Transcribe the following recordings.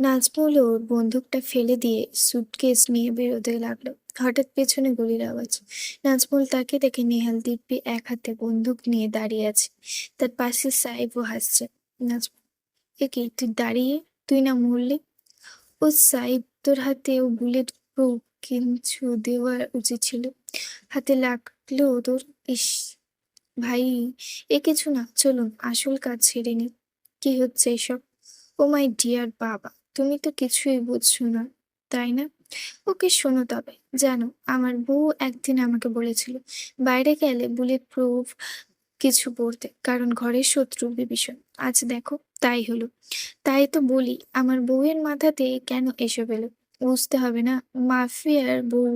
নাজমুল ওর বন্দুকটা ফেলে দিয়ে সুটকেস নিয়ে বেরোতে লাগলো। হঠাৎ পেছনে গুলির আওয়াজ। নাজমুল তাকে দেখে নেহাল দিব্যি এক হাতে বন্দুক নিয়ে দাঁড়িয়ে আছে। তার পাশে সাইবও হাসছে। নাজমুল, এ কি তুই দাঁড়িয়ে? তুই না মরলি? ও সাইব, তোর হাতেও বুলেট প্রুফ কিছু দেওয়া উচিত ছিল। হাতে লাগলো তোর। ইস ভাই, এ কিছু না, চলুন আসল কাজ ছেড়ে নি। কি হচ্ছে এসব? ও মাই ডিয়ার বাবা, তুমি তো কিছুই বুঝছো না, তাই না? ওকে শোনো তবে, জানো আমার বউ একদিন আমাকে বলেছিল বাইরে গেলে বুলেট প্রুফ কিছু পড়তে, কারণ ঘরের শত্রু বিভীষণ। আজ দেখো তাই হলো। তাই তো বলি, আমার বউয়ের মাথাতে কেন এসব এলো? বুঝতে হবে না, মাফিয়ার বউ,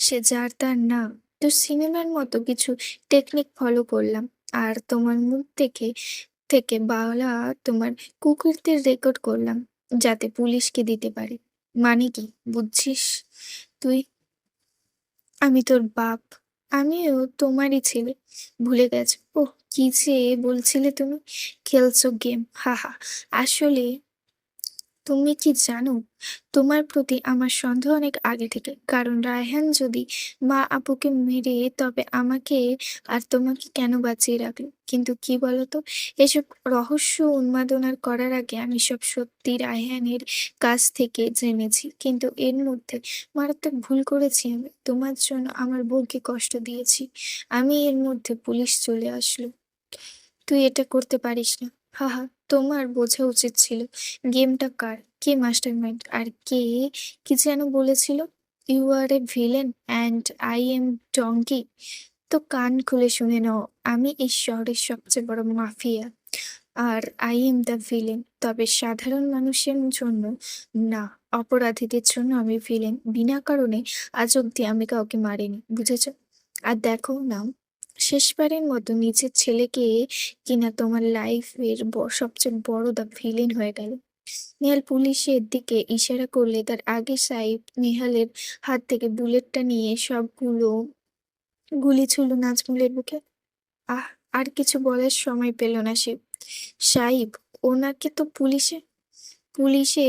সে যার তার নাম। তো সিনেমার মতো কিছু টেকনিক ফলো করলাম। আর তোমার মুখ থেকে থেকে বাওলা তোমার কুকুরদের রেকর্ড করলাম, যাতে পুলিশকে দিতে পারে। মানে কি বুঝছিস তুই? আমি তোর বাপ। আমিও তোমারই ছেলে। ভুলে গেছো? ওহ, কি যে বলছিলে তুমি? খেলছো গেম, হাহা। আসলে তুমি কি জানো, তোমার প্রতি আমার সন্দেহ অনেক আগে থেকে। কারণ রায়হান যদি মা আপুকে মেরে, তবে আমাকে আর তোমাকে কেন বাঁচিয়ে রাখলো? কিন্তু কি বলতো, এসব রহস্য উন্মাদনার করার আগে আমি সব সত্যি রায়হানের কাছ থেকে জেনেছি। কিন্তু এর মধ্যে মারাত্মক ভুল করেছি আমি। তোমার জন্য আমার বউকে কষ্ট দিয়েছি আমি, এর মধ্যে পুলিশ চলে আসলো। তুই এটা করতে পারিস না। হাহা, তোমার বোঝা উচিত ছিল গেমটা কার, কে মাস্টারমাইন্ড, আর কে কি যেন বলেছিল, you are a villain and I am donkey. তো কান খুলে শুনে নাও, আমি এই শহরের সবচেয়ে বড় মাফিয়া, আর আই এম দ্য ভিলেন। তবে সাধারণ মানুষের জন্য না, অপরাধীদের জন্য আমি ভিলেন। বিনা কারণে আজ অব্দি আমি কাউকে মারিনি, বুঝেছ? আর দেখো না, শেষবারের মতো নিজের ছেলেকে কিনা তোমার লাইফের সবচেয়ে বড় দ্য ভিলেন হয়ে গেল। নেহাল পুলিশের দিকে ইশারা করলে তার আগে সাইব নেহালের হাত থেকে বুলেটটা নিয়ে সবগুলো গুলি ছুড়ল নাজমুলের বুকে। আহ, আর কিছু বলার সময় পেল না সে। সাইব, ওনাকে তো পুলিশে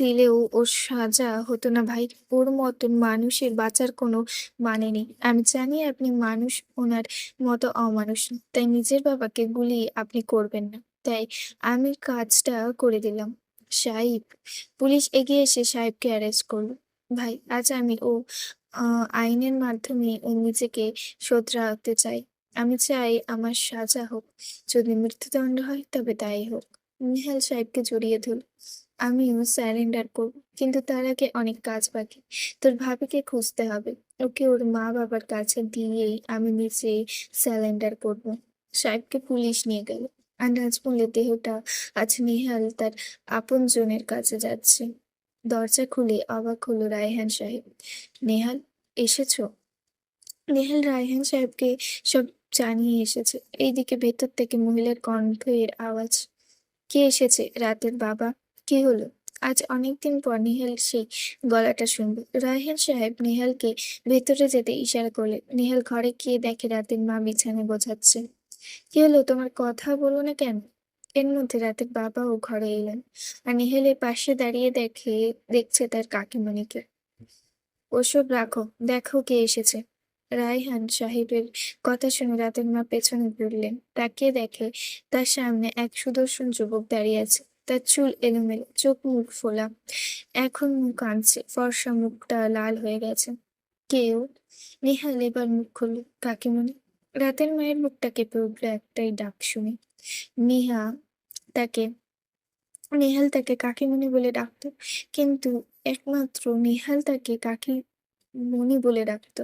দিলেও ওর সাজা হতো না ভাই। ওর মতন মানুষের বাঁচার কোনো মানে নেই। আমি জানি আপনি মানুষ, ওনার মতো অমানুষ না। তাই নিজের বাবাকে গুলি আপনি করবেন না। তাই আমি কাজটা করে দিলাম। সাহেব, পুলিশ এগিয়ে এসে সাহেবকে অ্যারেস্ট করলো। ভাই, আজ আমি আইনের মাধ্যমে ও নিজেকে শোধরাতে চাই। আমি চাই আমার সাজা হোক। যদি মৃত্যুদণ্ড হয় তবে তাই হোক। নিহাল সাহেবকে জড়িয়ে ধরল। আমিও স্যারেন্ডার করব, কিন্তু তার আগে অনেক কাজ বাকি। তোর ভাবিকে খুঁজতে হবে। ওকে ওর মা বাবার কাছে দিয়েই আমি নিজে স্যারেন্ডার করব। সাহেবকে পুলিশ নিয়ে গেল। আর নাজমুলের দেহটা আজ নেহাল তার আপনজনের কাছে যাচ্ছে। দরজা খুলে অবাক হলো রায়হান সাহেব। নেহাল, এসেছো? নেহাল রায়হান সাহেবকে সব জানিয়ে এসেছে। এইদিকে ভেতর থেকে মহিলার কণ্ঠের আওয়াজ। কে এসেছে? রাতের বাবা। কি হলো? আজ অনেকদিন পর নেহাল সেই গলাটা শুনবে। রায়হান সাহেব নেহালকে ভেতরে যেতে ইশারা করলেন। নেহাল ঘরে গিয়ে দেখে রাতের মা বিছানায় গোছাচ্ছে। কি হলো, তোমার কথা বলো না কেন? এর মধ্যে রাতের বাবাও ঘরে এলেন। আর নেহালের পাশে দাঁড়িয়ে দেখছে তার কাকিমণিকে। ওসব রাখো, দেখো কে এসেছে। রায়হান সাহেবের কথা শুনে রাতের মা পেছনে ঘুরলেন। তাকিয়ে দেখে তার সামনে এক সুদর্শন যুবক দাঁড়িয়ে আছে। তার চুল এলোমেলো, চোখ মুখ ফোলা, এখন মুখ কাঁদছে, ফর্সা মুখটা লাল হয়ে গেছে। কেউ? নেহাল এবার মুখ খুলল। কাকিমণি। রাতের মায়ের মুখটা কেঁপে উঠলো একটাই ডাক শুনে। নেহা তাকে নেহাল তাকে কাকিমণি বলে ডাকতো, কিন্তু একমাত্র নেহাল তাকে কাকিমণি বলে ডাকতো।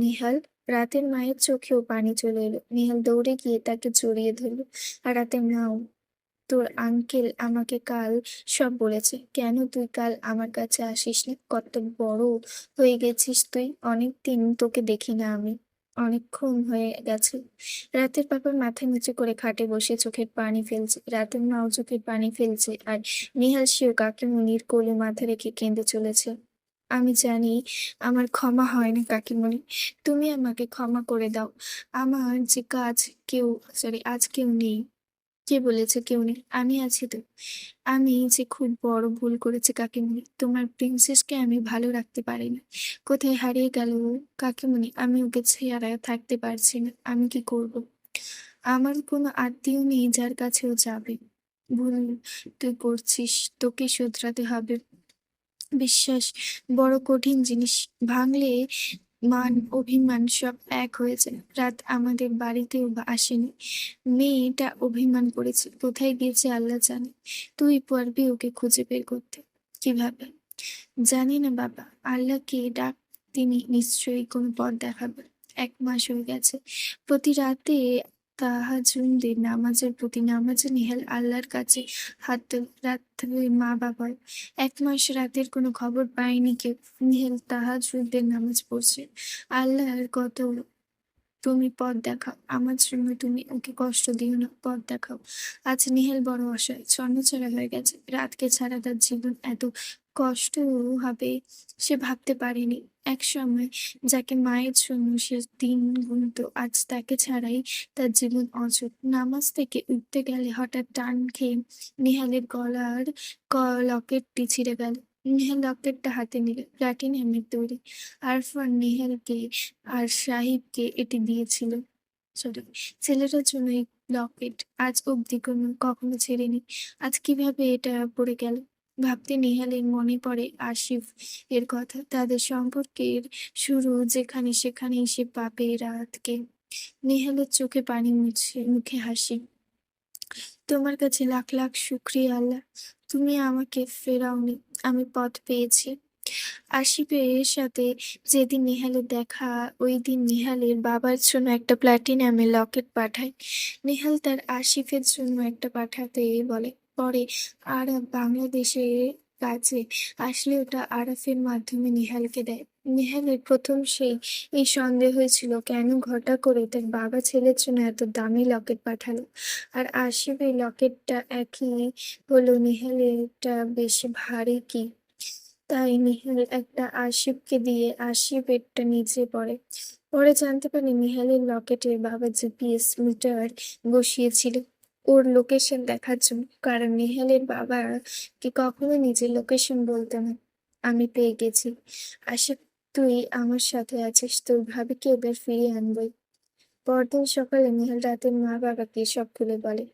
নেহাল। রাতের মায়ের চোখেও পানি চলে এলো। নেহাল দৌড়ে গিয়ে তাকে জড়িয়ে ধরলো। আর রাতের মাও, তোর আঙ্কেল আমাকে কাল সব বলেছে। কেন তুই কাল আমার কাছে আসিসনি? কত বড় হয়ে গেছিস তুই, অনেকদিন তোকে দেখি না আমি। অনেকক্ষণ হয়ে গেছে। রাতের পাপার মাথা নিচু করে খাটে বসে চোখের পানি ফেলছে। রাতের মাও চোখের পানি ফেলছে। আর নেহাল সেও কাকিমুনির কোলে মাথা রেখে কেঁদে চলেছে। আমি জানি আমার ক্ষমা হয় না কাকিমুনি, তুমি আমাকে ক্ষমা করে দাও। আমার যে কাজ কেউ সরি আজ কেউ নেই। কে বলেছে কেউ নেই? আমি আছি তো। আমি যে খুব বড় ভুল করেছি কাকিমুনি। তোমার প্রিন্সেসকে আমি ভালো রাখতে পারিনি। কোথায় হারিয়ে গেল ও? কাকিমুনি, আমি ওকে ছাড়া থাকতে পারছি না। আমি কি করব? আমার কোনো আত্মীয় নেই যার কাছে ও যাবে। ভুল তুই করছিস, তোকে শুধরাতে হবে। বিশ্বাস বড় কঠিন জিনিস। ভাঙলে মান, অভিমান সব এক হয়ে যায়। রাত আমাদের বাড়িতেও আসেনি। মেয়েটা অভিমান করেছে। কোথায় গিয়েছে আল্লাহ জানে। তুই পারবি ওকে খুঁজে বের করতে? কিভাবে? জানি না বাবা। আল্লাহকে ডাক, তিনি নিশ্চয়ই কোনো পথ দেখাবেন। ১ মাস হয়ে গেছে। প্রতি রাতে তাহাজ্জুদের নামাজের প্রতি নামাজে নিহাল আল্লাহর কাছে হাত তোলে। রাত্রে মা-বাবার ১ মাস রাতের কোনো খবর পায়নি কেউ। নিহাল তাহাজ্জুদের নামাজ পড়ছে। আল্লাহর কত, তুমি পথ দেখাও। আমার জন্য তুমি ওকে কষ্ট দিও না, পথ দেখাও। আজ নিহাল বড় অসহায়, ছন্নছাড়া হয়ে গেছে। রাতকে ছাড়া তার জীবন এত কষ্ট হবে সে ভাবতে পারেনি। একসময় যাকে মায়ের জন্য সে দিন গুনতো, আজ তাকে ছাড়াই তার জীবন অচল। নামাজ থেকে উঠতে গেলে হঠাৎ টান খেয়ে নিহালের গলার লকেটটি ছিঁড়ে গেল। নিহাল লকেটটা হাতে নিল। প্লাটিনামের তৈরি। আরফান নিহালকে আর সাহিবকে এটি দিয়েছিল। সরি, ছেলেটার জন্য এই লকেট আজ অব্দি কখনো ছেড়েনি। আজ কিভাবে এটা পড়ে গেল? ভাবতে নিহালের মনে পড়ে আসিফ এর কথা। তাদের সম্পর্কের শুরু যেখানে সেখানেই সে পাবে রাতকে। নেহালের চোখে পানি মুছে, মুখে হাসি। তোমার কাছে লাখ লাখ শুক্রিয়া আল্লাহ। তুমি আমাকে ফেরাওনি। আমি পথ পেয়েছি। আসিফের সাথে যেদিন নেহালের দেখা, ওই দিন নেহালের বাবার জন্য একটা প্লাটিনামের লকেট পাঠায়। নেহাল তার আসিফের জন্য একটা পাঠাতে বলে। পরে আরাফ বাংলাদেশের কাছে আসলে ওটা আরাফের মাধ্যমে নেহালকে দেয়। নেহালের প্রথম এই সন্দেহ হয়েছিল, কেন ঘটা করে তার বাবা ছেলের জন্য এত দামি লকেট পাঠালো। আর আসিফ এই লকেটটা একই হলো। নেহালেরটা বেশি ভারী কি, তাই নিহাল একটা আসিফকে দিয়ে আসিফেরটা নিচে পড়ে। পরে জানতে পারি নিহালের লকেটে বাবা জিপিএস মিটার বসিয়েছিল ওর লোকেশন দেখার জন্য। কারণ নিহালের বাবা কি কখনো নিজের লোকেশন বলতো না। আমি পেয়ে গেছি। আসিফ, তুই আমার সাথে আছিস, তোর ভাবিকে এবার ফিরিয়ে আনবই। পরদিন সকালে নিহাল রাতের মা বাবাকে সব খুলে বলে।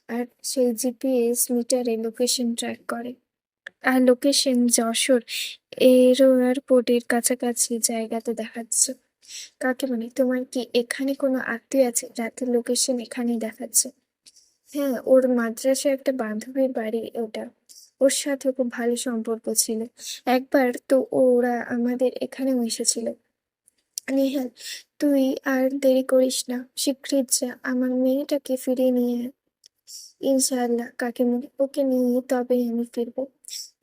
আর সেই জিপিএস মিটারে লোকেশন ট্র্যাক করে। আর লোকেশন যশোর এয়ারপোর্টের কাছাকাছি জায়গাতে দেখাচ্ছে। কাকিমণি, তোমার কি এখানে কোনো আত্মীয় আছে? রাতের লোকেশন এখানেই দেখাচ্ছে। হ্যাঁ, ওর মাদ্রাসায় একটা বান্ধবীর বাড়ি ওটা। ওর সাথে খুব ভালো সম্পর্ক ছিল। একবার তো ওরা আমাদের এখানেও এসেছিল। নেহাল, তুই আর দেরি করিস না, শিগগির যা, আমার মেয়েটাকে ফিরিয়ে নিয়ে আয়। ইনশাআল্লাহ কাকিমুনি, ওকে নিয়ে তবেই আমি ফিরবো।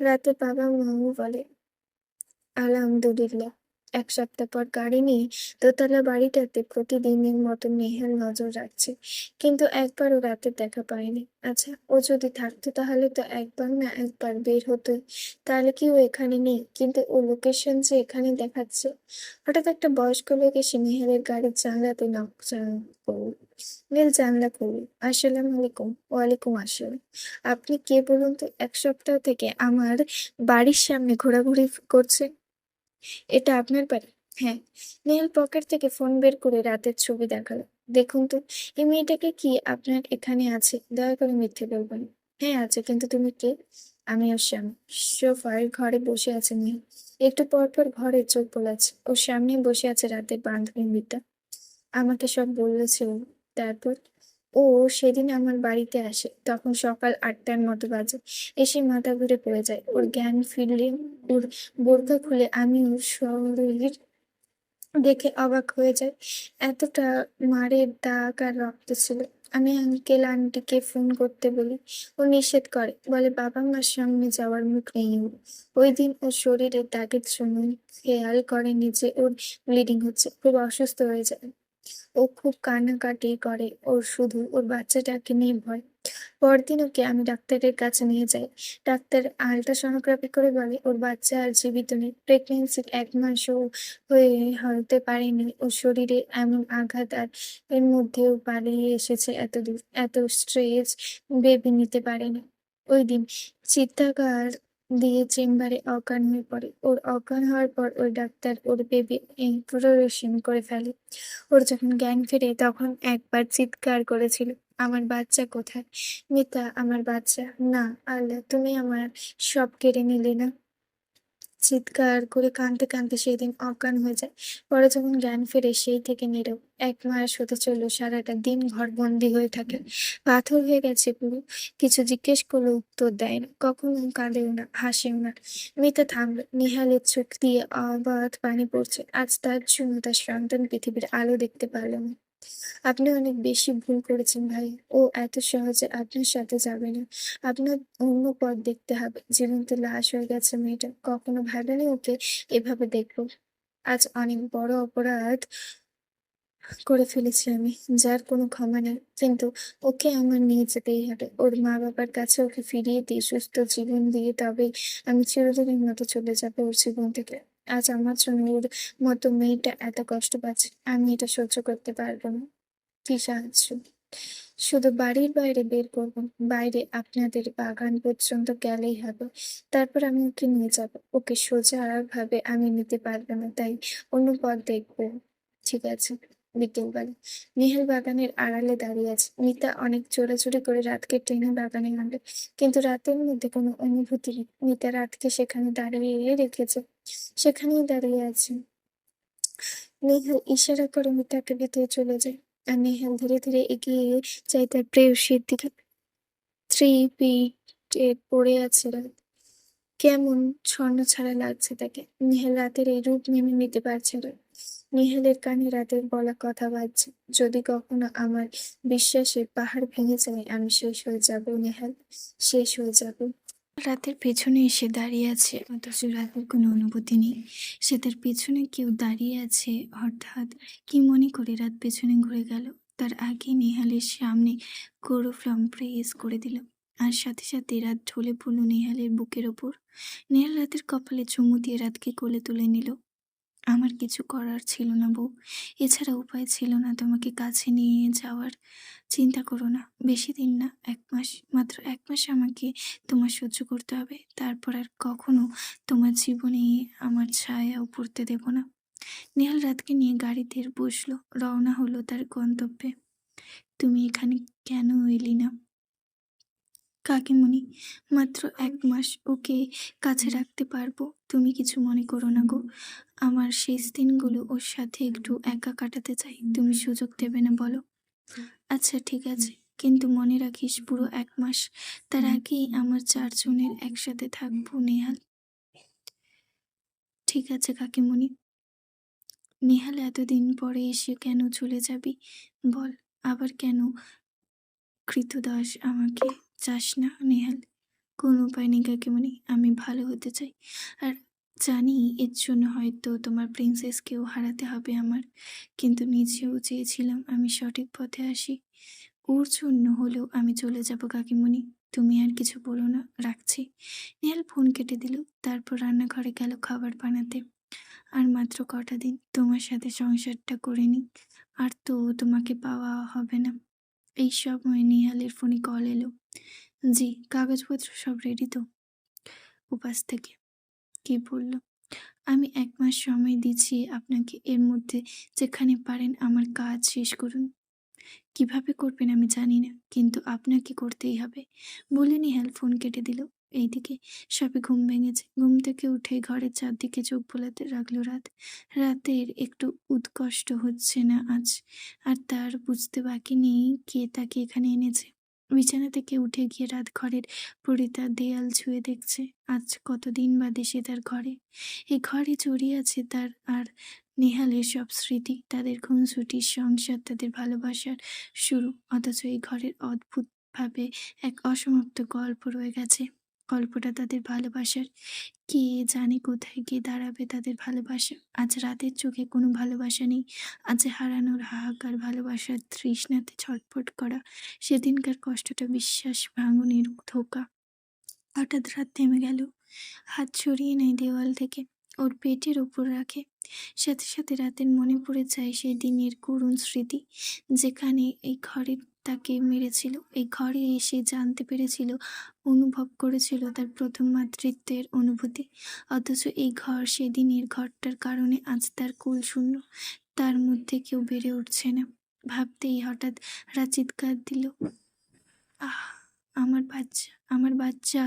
রাতে বাবা মাও বলে আলহামদুলিল্লাহ। ১ সপ্তাহ পর গাড়ি নিয়ে দোতলা বাড়িটাতে প্রতিদিনের মতো নেহাল নজর রাখছে। কিন্তু একবারও রাতে দেখা পায়নি। আচ্ছা, ও যদি থাকতো তাহলে তো একবার না একবার বের হতোই। তাহলে কি ও এখানে নেই? কিন্তু ও লোকেশন যে এখানে দেখাচ্ছে। হঠাৎ একটা বয়স্ক লোক এসে নেহালের গাড়ির জানলাতে নক করল। নীল জানলা খুলল। আসসালামু আলাইকুম। ওয়ালাইকুম আসসালাম। আপনি কে বলুন তো? ১ সপ্তাহ থেকে আমার বাড়ির সামনে ঘোরাঘুরি করছে। এটা আপনার বাড়ি? হ্যাঁ। নেহাল পকেট থেকে ফোন বের করে রাতের ছবি দেখালো। দেখুন তো, এই মেয়েটাকে কি আপনার এখানে আছে? দয়া করে মিথ্যে বলবেন না। হ্যাঁ আছে, কিন্তু তুমি কে? আমি ওর স্বামী। সোফার ঘরে বসে আছে নেহাল। একটু পর পর ঘরে চোখ বোলাচ্ছে। ওর সামনে বসে আছে রাতের বান্ধবী মিতা। আমাকে সব বলেছে ও। তারপর ও সেদিন আমার বাড়িতে আসে, তখন সকাল ৮টার মতো বাজে। এসে মাথা ঘুরে পড়ে যায়। ওর জ্ঞান ফিরলে ওর বোরকা খুলে আমি ওর শরীর দেখে অবাক হয়ে যাই। এতটা মারের দাগ আর রক্ত ছিল। আমি আঙ্কেল আন্টিকে ফোন করতে বলি। ও নিষেধ করে, বলে বাবা মার সামনে যাওয়ার মুখ নেই ওর। ওই দিন ওর শরীরের দাগের জন্য খেয়াল করেনি যে ওর ব্লিডিং হচ্ছে, খুব অসুস্থ হয়ে যায়। ও খুব কান্নাকাটি করে। ওর শুধু ওর বাচ্চাটাকে নিয়ে ভয়। পরদিন ওকে আমি ডাক্তারের কাছে নিয়ে যাই। ডাক্তার আল্ট্রাসনোগ্রাফি করে বলে ওর বাচ্চা আর জীবিত নেই। প্রেগন্যান্সির ১ মাসও হয়ে হতে পারেনি। ওর শরীরে এমন আঘাত আর এর মধ্যেও পালিয়ে এসেছে এতদূর। এত স্ট্রেস বেবি নিতে পারেনি। ওইদিন চিৎকার দিয়ে চেম্বারে অজ্ঞান হয়ে পড়ে। ওর অজ্ঞান হওয়ার পর ওই ডাক্তার ওর বেবি ইনফ্রোরেশন করে ফেলে। ওর যখন জ্ঞান ফেরে তখন একবার চিৎকার করেছিল, "আমার বাচ্চা কোথায়? মিতা, আমার বাচ্চা।" "না, আল্লাহ, তুমি আমার সব কেড়ে নিলে না?" চিৎকার করে কাঁদতে কাঁদতে সেদিন অজ্ঞান হয়ে যায়। পরে যখন জ্ঞান ফেরে সেই থেকে নীরব। ১ মাস হতে চলল, সারাটা দিন ঘরবন্দি হয়ে থাকে। পাথর হয়ে গেছে পুরো। কিছু জিজ্ঞেস করলেও উত্তর দেয় না। কখনো কাঁদেও না, হাসেও না। মিতা থামল। নিহালের চোখ দিয়ে অবাধ পানি পড়ছে। আজ তার জন্য তার সন্তান পৃথিবীর আলো দেখতে পারল না। আপনি অনেক বেশি ভুল করেছেন ভাই। ও এত সহজে আপনার সাথে যাবে না। আপনার অন্য পথ দেখতে হবে। জীবন্ত লাশ হয়ে গেছে মেয়েটা। কখনো ভাবিনি ওকে এভাবে দেখব। আজ অনেক বড় অপরাধ করে ফেলেছি আমি, যার কোনো ক্ষমা নেই। কিন্তু ওকে আমার নিয়ে যেতেই হবে। ওর মা-বাবার কাছে ওকে ফিরিয়ে দিয়ে সুস্থ জীবন দিয়ে তবেই আমি চিরদিনের মতো চলে যাবো ওর জীবন থেকে। আজ আমার জন্য ওর মতো মেয়েটা এত কষ্ট পাচ্ছে। আমি এটা সহ্য করতে পারব না। কি সাহায্য? শুধু বাড়ির বাইরে বের করব। বাইরে আপনাদের বাগান পর্যন্ত গেলেই হবে। তারপর আমি ওকে নিয়ে যাব। ওকে সোজাভাবে আমি নিতে পারব না, তাই অন্য পথ দেখব। ঠিক আছে। বিকেলবেলা নিহাল বাগানের আড়ালে দাঁড়িয়ে আছে। মিতা অনেক জোরাজুরি করে রাতকে টেনে বাগানে আনবে। কিন্তু রাতের মধ্যে কোনো অনুভূতি নেই। মিতা রাতকে সেখানে দাঁড়িয়ে রেখেছে। সেখানেই দাঁড়িয়ে আছে। নেহাল ইশারা করে মিতাকে ভেতরে চলে যায়। আর নেহাল ধীরে ধীরে এগিয়ে যায় তার প্রেয়সীর দিকে। থ্রি-পিটে পড়ে আছে রাত। কেমন ছন্নছাড়া লাগছে তাকে। নেহাল রাতের এই রূপ মেনে নিতে পারছে না। নেহালের কানে রাতের বলা কথা বাজছে, "যদি কখনো আমার বিশ্বাসের পাহাড় ভেঙে যায়, আমি শেষ হয়ে যাব নেহাল, শেষ হয়ে যাব।" রাতের পেছনে এসে দাঁড়িয়ে আছে, অথচ রাতের কোনো অনুভূতি নেই। সে তার পেছনে কেউ দাঁড়িয়ে আছে। হঠাৎ কি মনে করে রাত পেছনে ঘুরে গেল। তার আগে নেহালের সামনে ক্লোরোফর্ম প্রেস করে দিল। আর সাথে সাথে রাত ঢলে পড়ল নেহালের বুকের ওপর। নেহাল রাতের কপালে চুমু দিয়ে রাতকে কোলে তুলে নিল। "আমার কিছু করার ছিল না বউ। এছাড়া উপায় ছিল না তোমাকে কাছে নিয়ে যাওয়ার। চিন্তা করো না। বেশি দিন না, ১ মাস। মাত্র ১ মাস আমাকে তোমার সহ্য করতে হবে। তারপর আর কখনো তোমার জীবনে আমার ছায়াও পড়তে দেব না।" নেহাল রাতকে নিয়ে গাড়িতে বসলো। রওনা হলো তার গন্তব্যে। "তুমি এখানে কেন এলি না কাকিমুনি? মাত্র ১ মাস, ওকে কাছে রাখতে পারবো। তুমি কিছু মনে করো না গো। আমার শেষ দিনগুলো ওর সাথে একটু একা কাটাতে চাই। তুমি সুযোগ দেবে না বলো?" "আচ্ছা ঠিক আছে। কিন্তু মনে রাখিস পুরো ১ মাস। তার আগেই আমার ৪ জনের একসাথে থাকবো নেহাল।" "ঠিক আছে কাকিমুনি।" "নেহাল, এতদিন পরে এসে কেন চলে যাবি? বল। আবার কেন কৃতদাস আমাকে চাস না নেহাল?" "কোনো উপায় নেই কাকিমুনি। আমি ভালো হতে চাই। আর জানি এর জন্য হয়তো তোমার প্রিন্সেসকেও হারাতে হবে আমার। কিন্তু নিজেও চেয়েছিলাম আমি সঠিক পথে আসি। ওর জন্য হলেও আমি চলে যাব কাকিমুনি। তুমি আর কিছু বলো না, রাখছি।" নেহাল ফোন কেটে দিল। তারপর রান্নাঘরে গেল খাবার বানাতে। "আর মাত্র কটা দিন তোমার সাথে সংসারটা করে নিই। আর তো তোমাকে পাওয়া হবে না।" এই সময় নিহালের ফোনে কল এলো। "জি, কাগজপত্র সব রেডি তো?" উপাস থেকে। "কি বলল?" "আমি ১ মাস সময় দিচ্ছি আপনাকে। এর মধ্যে যেখানে পারেন আমার কাজ শেষ করুন। কিভাবে করবেন আমি জানি না, কিন্তু আপনাকে করতেই হবে।" বলে নিহাল ফোন কেটে দিল। এইদিকে সবে ঘুম ভেঙেছে। ঘুম থেকে উঠে ঘরের চারদিকে চোখ বোলাতে লাগলো রাত। রাতের একটু উৎকষ্ট হচ্ছে না আজ। আর তার বুঝতে বাকি নেই কে তাকে এখানে এনেছে। বিছানা থেকে উঠে গিয়ে রাত ঘরের পরিতা দেয়াল ছুঁয়ে দেখছে। আজ কতদিন বাদে সে তার ঘরে। এই ঘরে জড়িয়ে আছে তার আর নেহালের সব স্মৃতি, তাদের খুনসুটির সংসার, তাদের ভালোবাসার শুরু। অথচ এই ঘরের অদ্ভুতভাবে এক অসমাপ্ত গল্প রয়ে গেছে। গল্পটা তাদের ভালোবাসার। কে জানে কোথায় গিয়ে দাঁড়াবে তাদের ভালোবাসা। আজ রাতের চোখে কোনো ভালোবাসা নেই। আজ হারানোর হাহাকার, ভালোবাসার তৃষ্ণাতে ছটফট করা। সেদিনকার কষ্টটা বিশ্বাস ভাঙনের ধোঁকা। হঠাৎ রাত থেমে গেল। হাত সরিয়ে নেয় দেওয়াল থেকে, ওর পেটের ওপর রাখে। সাথে সাথে রাতের মনে পড়ে যায় সেই দিনের করুণ স্মৃতি, যেখানে এই ঘরে তাকে মেরেছিল, এই ঘরে এসে জানতে পেরেছিল, অনুভব করেছিল তার প্রথম মাতৃত্বের অনুভূতি। অথচ এই ঘর, সেদিনের ঘরটার কারণে আজ তার কোল শূন্য, তার মধ্যে কেউ বেড়ে উঠছে না। ভাবতেই হঠাৎ রাত চিৎকার দিল, আহ! আমার বাচ্চা, আমার বাচ্চা!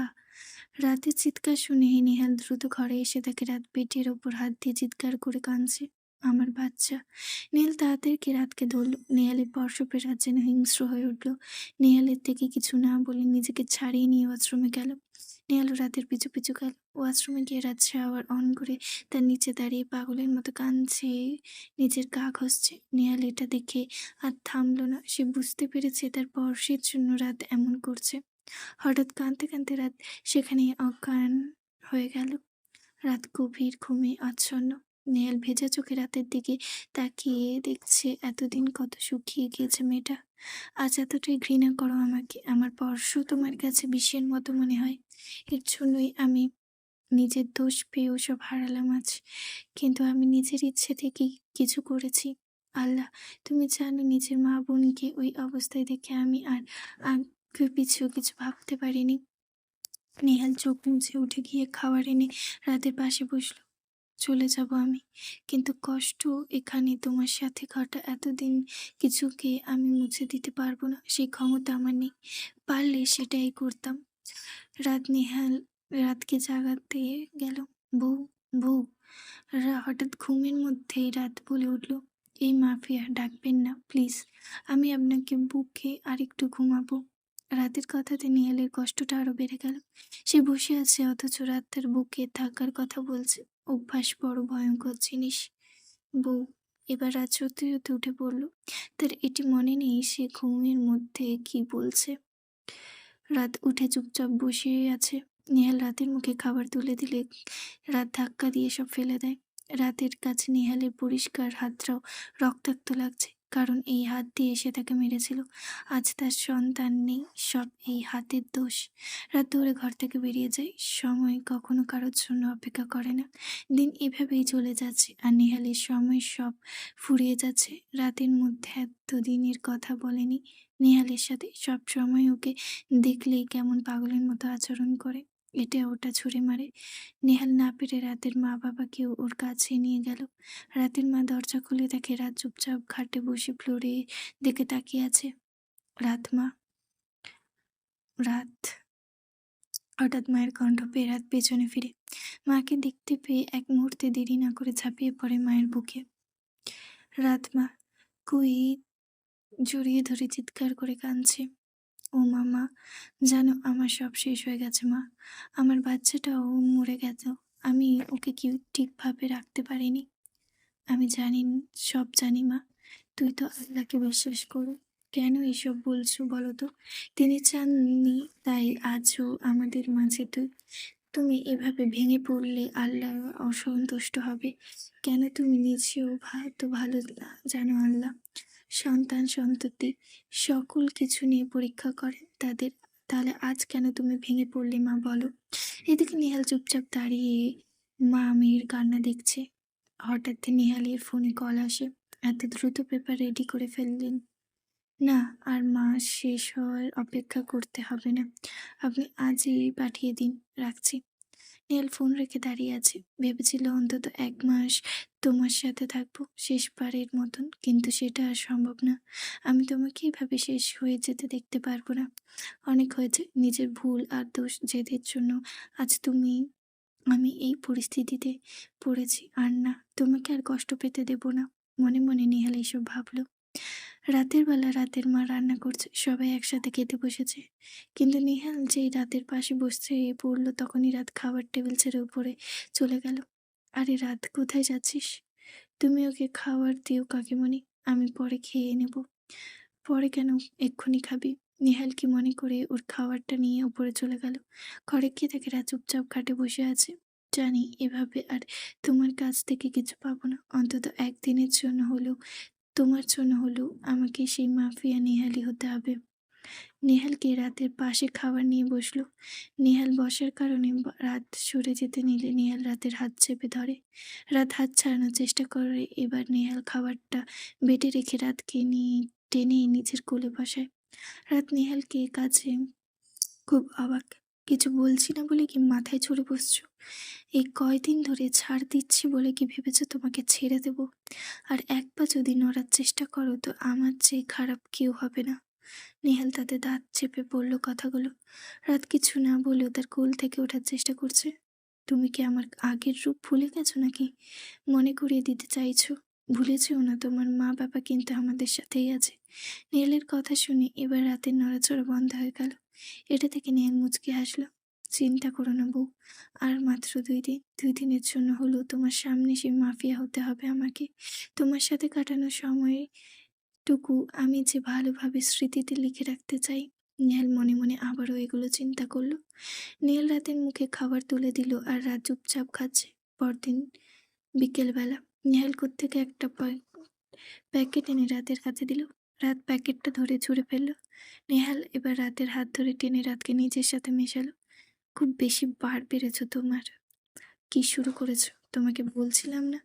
রাতের চিৎকার শুনে নেহাল দ্রুত ঘরে এসে দেখে রাত পেটের ওপর হাত দিয়ে চিৎকার করে কাঁদছে। আমার বাচ্চা! নেহাল তাড়াতাড়ি রাতকে ধরল। নেহালের পরশপে রাত যেন হিংস্র হয়ে উঠল। নেহালের থেকে কিছু না বলে নিজেকে ছাড়িয়ে নিয়ে ওয়াশরুমে গেল। নেহালও রাতের পিছু পিছু গেল। ওয়াশরুমে গিয়ে রাত শাওয়ার অন করে তার নিচে দাঁড়িয়ে পাগলের মতো কাঁদছে, নিজের গা ঘষছে। নেহাল এটা দেখে আর থামল না। সে বুঝতে পেরেছে তার পরশের জন্য রাত এমন করছে। হঠাৎ কাঁদতে কাঁদতে রাত সেখানেই অজ্ঞান হয়ে গেল। রাত গভীর ঘুমে আচ্ছন্ন। নেহাল ভেজা চোখে রাতের দিকে তাকিয়ে দেখছে, এতদিন কত শুকিয়ে গিয়েছে মেয়েটা। আজ এতটাই ঘৃণা করো আমাকে? আমার স্পর্শ তোমার কাছে বিষের মতো মনে হয়? এর জন্যই আমি নিজের দোষ পেয়েও সব হারালাম আজ। কিন্তু আমি নিজের ইচ্ছে থেকেই কিছু করেছি। আল্লাহ, তুমি জানো নিজের মা বোনকে ওই অবস্থায় দেখে আমি আর আগে পিছু কিছু ভাবতে পারিনি। নেহাল চোখ মুছে উঠে গিয়ে খাবার এনে রাতের পাশে বসলো। চলে যাব আমি, কিন্তু কষ্ট এখানে তোমার সাথে ঘটা এতদিন কিছুকে আমি মুছে দিতে পারবো না। সেই ক্ষমতা আমার নেই। পারলে সেটাই করতাম। নেহাল রাতকে জাগাতে গেল। বউ, বউ! হঠাৎ ঘুমের মধ্যেই রাত বলে উঠল, এই মাফিয়া ডাকবেন না প্লিজ, আমি আপনাকে বুকে আরেকটু ঘুমাবো। রাতের কথাতে নেহালের কষ্টটা আরো বেড়ে গেল। সে বসে আছে অথচ রাত তার বুকে থাকার কথা বলছে। অভ্যাস বড় ভয়ঙ্কর জিনিস। বউ! এবার রাত সত্যি সত্যি উঠে পড়ল। তার এটি মনে নেই সে ঘুমের মধ্যে কি বলছে। রাত উঠে চুপচাপ বসে আছে। নেহাল রাতের মুখে খাবার তুলে দিলে রাত ধাক্কা দিয়ে সব ফেলে দেয়। রাতের কাছে নেহালের পরিষ্কার হাতটাও রক্তাক্ত লাগছে, কারণ এই হাত দিয়ে সে তাকে মেরেছিল। আজ তার সন্তান নেই, সব এই হাতের দোষ। রাত দৌড়ে ঘর থেকে বেরিয়ে যায়। সময় কখনো কারোর জন্য অপেক্ষা করে না। দিন এভাবেই চলে যাচ্ছে আর নেহালের সময় সব ফুরিয়ে যাচ্ছে। রাতের মধ্যে এত দিনের কথা বলেনি নেহালের সাথে। সব সময় ওকে দেখলেই কেমন পাগলের মতো আচরণ করে, এটা ওটা ছুঁড়ে মারে। নেহাল না পেরে রাতের মা বাবাকেও ওর কাছে নিয়ে গেল। রাতের মা দরজা খুলে দেখে রাত চুপচাপ খাটে বসে ফ্লোরে দিকে তাকিয়ে আছে। রাত মা, রাত! হঠাৎ মায়ের কণ্ঠ পেয়ে রাত পেছনে ফিরে মাকে দেখতে পেয়ে এক মুহূর্তে দেরি না করে ঝাঁপিয়ে পড়ে মায়ের বুকে। রাত মা, কই! জড়িয়ে ধরে চিৎকার করে কাঁদছে। ও মামা, জানো আমার সব শেষ হয়ে গেছে মা। আমার বাচ্চাটাও মরে গেল। আমি ওকে কি ঠিকভাবে রাখতে পারিনি। আমি জানি, সব জানি মা। তুই তো আল্লাহকে বিশ্বাস করো, কেন এসব বলছো বলো তো? তিনি চাননি তাই আজও আমাদের মাঝে তুমি এভাবে ভেঙে পড়লে আল্লাহ অসন্তুষ্ট হবে কেন? তুমি নিজেও তো ভালো জানো আল্লাহ সন্তান সন্ততি সকল কিছু নিয়ে পরীক্ষা করে তাদের। তাহলে আজ কেন তুমি ভেঙে পড়লে মা বলো? এদিকে নেহাল চুপচাপ দাঁড়িয়ে মা মেয়ের কান্না দেখছে। হঠাৎ নেহালের ফোনে কল আসে। এত দ্রুত পেপার রেডি করে ফেললেন? না, আর মাস শেষ হওয়ার অপেক্ষা করতে হবে না, আপনি আজই পাঠিয়ে দিন। রাখছি। নেহাল ফোন রেখে দাঁড়িয়ে আছে। ভেবেছিল অন্তত 1 মাস তোমার সাথে থাকবো শেষবারের মতন, কিন্তু সেটা আর সম্ভব না। আমি তোমাকে এভাবে শেষ হয়ে যেতে দেখতে পারবো না। অনেক হয়েছে নিজের ভুল আর দোষ জেদের জন্য আজ আমি এই পরিস্থিতিতে পড়েছি। আর না, তোমাকে আর কষ্ট পেতে দেব না। মনে মনে নেহাল এইসব ভাবলো। রাতের বেলা রাতের মা রান্না করছে, সবাই একসাথে খেতে বসেছে। কিন্তু নেহাল যেই রাতের পাশে বসতে পড়লো তখনই রাত খাবার টেবিল ছেড়ে উপরে চলে গেল। আরে রাত, কোথায় যাচ্ছিস? তুমি ওকে খাবার দিও কাকিমণি, আমি পরে খেয়ে নেব। পরে কেন, এক্ষুনি খাবি? নেহাল কি মনে করে ওর খাবারটা নিয়ে উপরে চলে গেল। ঘরে গিয়ে দেখে রাত চুপচাপ খাটে বসে আছে। জানি এভাবে আর তোমার কাছ থেকে কিছু পাবো না। অন্তত একদিনের জন্য হলেও, তোমার জন্য হলেও আমাকে সেই মাফিয়া নেহালই হতে হবে। নেহালকে রাতের পাশে খাবার নিয়ে বসলো। নেহাল বসার কারণে রাত সরে যেতে নিলে নেহাল রাতের হাত চেপে ধরে। রাত হাত ছাড়ানোর চেষ্টা করে। এবার নেহাল খাবারটা বেটে রেখে রাতকে নিয়ে টেনে নিজের কোলে বসায়। রাত নেহালকে কাছে খুব অবাক। কিছু বলছি না বলে কি মাথায় চড়ে বসছো? এই কয়দিন ধরে ছাড় দিচ্ছি বলে কি ভেবেছো তোমাকে ছেড়ে দেব? আর এক পা যদি নড়ার চেষ্টা করো তো আমার চেয়ে খারাপ কেউ হবে না। নেহাল তাতে দাঁত চেপে বলল কথাগুলো। রাত কিছু না বলেও তার কোল থেকে ওঠার চেষ্টা করছে। তুমি কি আমার আগের রূপ ভুলে গেছো নাকি? মনে করিয়ে দিতে চাইছো? ভুলে যেও না, তোমার মা বাবা কিন্তু আমাদের সাথেই আছে। নেহালের কথা শুনে এবার রাতের নড়াচড়া বন্ধ হয়ে গেল। এটা থেকে নেহাল মুচকি হাসলো। চিন্তা করো না বউ, আর মাত্র 2 দিন। 2 দিনের জন্য হলেও তোমার সামনে সেই মাফিয়া হতে হবে আমাকে। তোমার সাথে কাটানো সময় টুকু আমি যে ভালোভাবে স্মৃতিতে লিখে রাখতে চাই। নেহাল মনে মনে আবারও এগুলো চিন্তা করলো। নেহাল রাতের মুখে খাবার তুলে দিল আর রাত চুপচাপ খাচ্ছে। পরদিন বিকেলবেলা নেহাল কোত্থেকে একটা প্যাকেট এনে রাতের হাতে দিল। রাত প্যাকেটটা ধরে ছুঁড়ে ফেলল। নেহাল এবার রাতের হাত ধরে টেনে রাতকে নিজের সাথে মেশালো। খুব বেশি বার বেড়েছ তোমার। কি শুরু করেছো? তোমাকে বলছিলাম না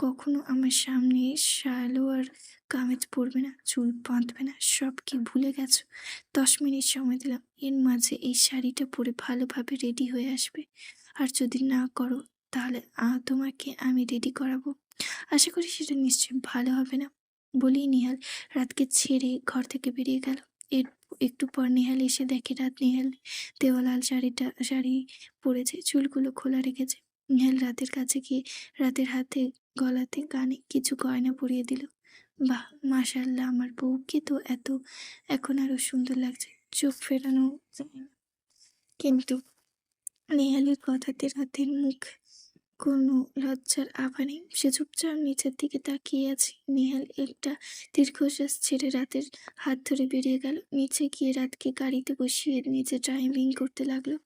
কখনো আমার সামনে সালোয়ার কামিজ পরবে না, চুল বাঁধবে না, সব কি ভুলে গেছো? 10 মিনিট সময় দিলাম, এর মাঝে এই শাড়িটা পরে ভালোভাবে রেডি হয়ে আসবে। আর যদি না করো তাহলে তোমাকে আমি রেডি করাবো। আশা করি সেটা নিশ্চয়ই ভালো হবে না। বলেই নেহাল রাতকে ছেড়ে ঘর থেকে বেরিয়ে গেল। এর একটু পর নেহাল এসে দেখে রাত নেহাল দেওয়ালাল শাড়ি পরেছে, চুলগুলো খোলা রেখেছে। নেহাল রাতের কাছে গিয়ে রাতের হাতে গলাতে কানে কিছু গয়না পরিয়ে দিল। বাহ, মাশাআল্লাহ, আমার বউকে তো এখন আরো সুন্দর লাগছে। চোখ ফেরানো যায় না। কিন্তু নেহালের কথাতে রাতের মুখ কোনো লজ্জার আভা নেই। সে চুপচাপ নিচের দিকে তাকিয়ে আছে। নেহাল একটা দীর্ঘশ্বাস ছেড়ে রাতের হাত ধরে বেরিয়ে গেল। নিচে গিয়ে রাতকে গাড়িতে বসিয়ে নিজে ড্রাইভিং করতে লাগলো।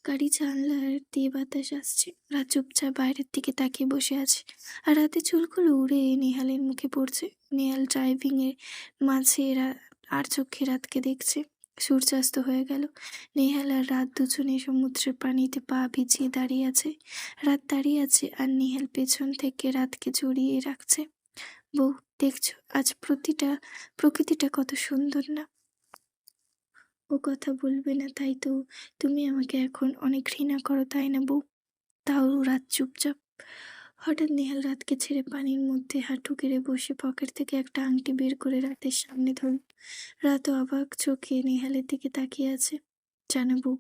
গাড়ি জানলার দিয়ে বাতাস আসছে। রাত চুপচাপ বাইরের দিকে তাকিয়ে বসে আছে। আর রাতে চুলগুলো উড়ে নেহালের মুখে পড়ছে। নেহাল ড্রাইভিং এর মাঝে আর চোখে রাতকে দেখছে। সূর্যাস্ত হয়ে গেল। নেহাল আর রাত দুজনে সমুদ্রের পানিতে পা ভিজিয়ে দাঁড়িয়ে আছে। রাত দাঁড়িয়ে আছে আর নেহাল পেছন থেকে রাতকে জড়িয়ে রাখছে। বউ, দেখছো আজ প্রকৃতিটা কত সুন্দর না? ও কথা বলবে না তাই তো তুমি আমাকে এখন অনেক ঘৃণা করো, তাই না বউ? তাও রাত চুপচাপ। হঠাৎ নেহাল রাতকে ছেড়ে পানির মধ্যে হাঁটু গেড়ে বসে পকেট থেকে একটা আংটি বের করে রাতের সামনে ধরল। রাত অবাক চোখে নেহালের দিকে তাকিয়ে আছে। জানো বউ,